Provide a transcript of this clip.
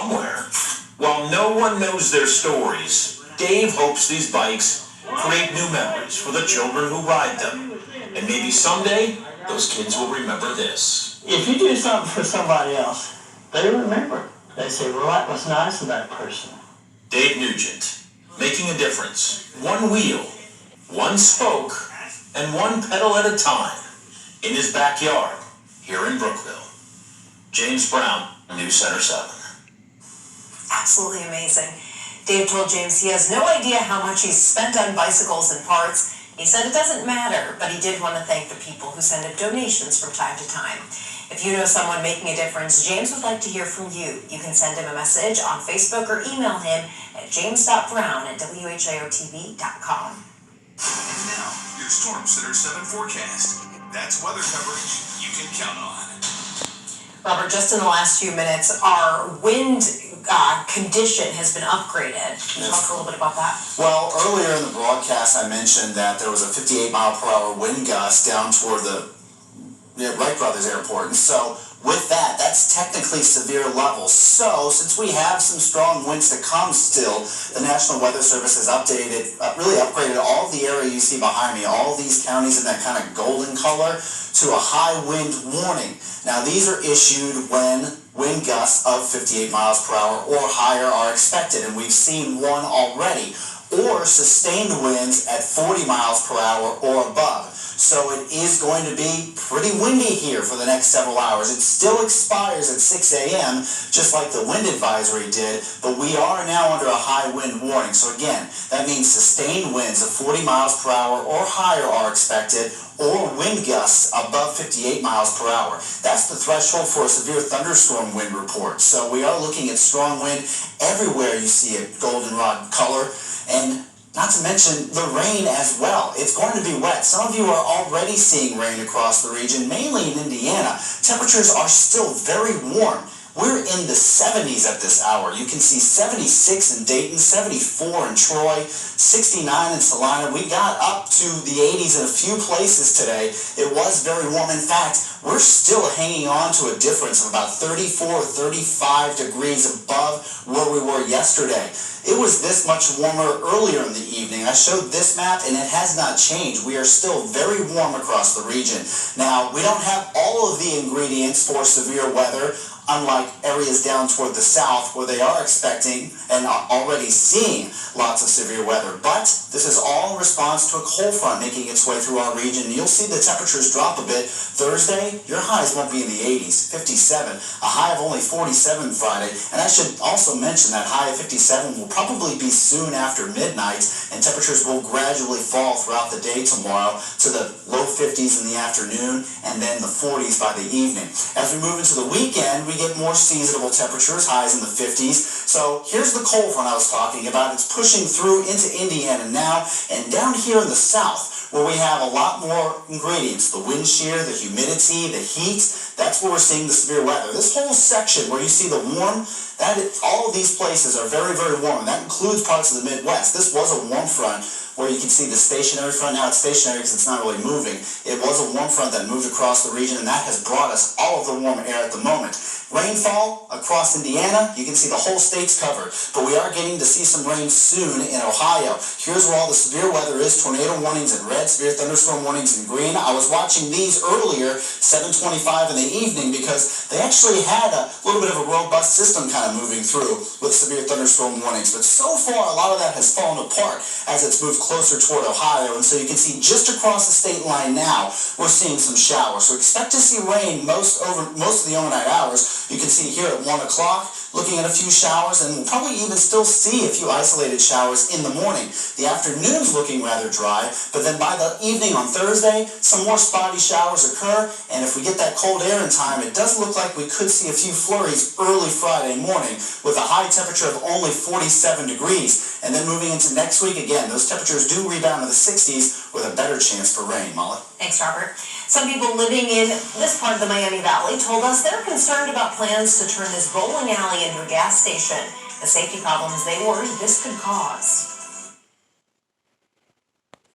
somewhere. While no one knows their stories, Dave hopes these bikes create new memories for the children who ride them. And maybe someday, those kids will remember this. If you do something for somebody else, they remember. They say, well, that was nice of that person. Dave Nugent, making a difference. One wheel, one spoke, and one pedal at a time. In his backyard, here in Brookville. James Brown, News Center 7. Absolutely amazing. Dave told James he has no idea how much he's spent on bicycles and parts. He said it doesn't matter, but he did want to thank the people who send him donations from time to time. If you know someone making a difference, James would like to hear from you. You can send him a message on Facebook or email him at james.brown@whiotv.com. And now, your Storm Center 7 forecast. That's weather coverage you can count on. Robert, just in the last few minutes, our wind condition has been upgraded. Can you talk a little bit about that? Well, earlier in the broadcast, I mentioned that there was a 58-mile-per-hour wind gust down toward the Wright Brothers Airport. And so with that, that's technically severe levels. So since we have some strong winds to come still, the National Weather Service has really upgraded all of the area you see behind me, all of these counties in that kind of golden color, to a high wind warning. Now these are issued when wind gusts of 58 miles per hour or higher are expected, and we've seen one already, or sustained winds at 40 miles per hour or above. So it is going to be pretty windy here for the next several hours. It still expires at 6 a.m., just like the wind advisory did, but we are now under a high wind warning. So again, that means sustained winds of 40 miles per hour or higher are expected, or wind gusts above 58 miles per hour. That's the threshold for a severe thunderstorm wind report. So we are looking at strong wind everywhere you see a goldenrod color, and not to mention the rain as well. It's going to be wet. Some of you are already seeing rain across the region, mainly in Indiana. Temperatures are still very warm. We're in the 70s at this hour. You can see 76 in Dayton, 74 in Troy, 69 in Salina. We got up to the 80s in a few places today. It was very warm. In fact, we're still hanging on to a difference of about 34 or 35 degrees above where we were yesterday. It was this much warmer earlier in the evening. I showed this map and it has not changed. We are still very warm across the region. Now, we don't have all of the ingredients for severe weather, unlike areas down toward the south where they are expecting and are already seeing lots of severe weather. But this is all in response to a cold front making its way through our region. You'll see the temperatures drop a bit. Thursday, your highs won't be in the 80s, 57, a high of only 47 Friday. And I should also mention that high of 57 will probably be soon after midnight, and temperatures will gradually fall throughout the day tomorrow to the low 50s in the afternoon and then the 40s by the evening. As we move into the weekend, we get more seasonable temperatures, highs in the 50s. So here's the cold front I was talking about. It's pushing through into Indiana now, and down here in the south, where we have a lot more ingredients, the wind shear, the humidity, the heat, that's where we're seeing the severe weather. This whole section where you see the warm, all of these places are very, very warm. That includes parts of the Midwest. This was a warm front where you can see the stationary front. Now it's stationary because it's not really moving. It was a warm front that moved across the region, and that has brought us all of the warm air at the moment. Rainfall across Indiana, you can see the whole state's covered, but we are getting to see some rain soon in Ohio. Here's where all the severe weather is: tornado warnings in red, severe thunderstorm warnings in green. I was watching these earlier, 7:25 in the evening, because they actually had a little bit of a robust system kind of moving through with severe thunderstorm warnings. But so far, a lot of that has fallen apart as it's moved closer toward Ohio, and so you can see just across the state line now, we're seeing some showers. So expect to see rain most of the overnight hours. You can see here at 1 o'clock, looking at a few showers, and we'll probably even still see a few isolated showers in the morning. The afternoon's looking rather dry, but then by the evening on Thursday, some more spotty showers occur, and if we get that cold air in time, it does look like we could see a few flurries early Friday morning with a high temperature of only 47 degrees. And then moving into next week, again, those temperatures do rebound to the 60s with a better chance for rain. Molly? Thanks, Robert. Some people living in this part of the Miami Valley told us they're concerned about plans to turn this bowling alley into a gas station. The safety problems they worry this could cause.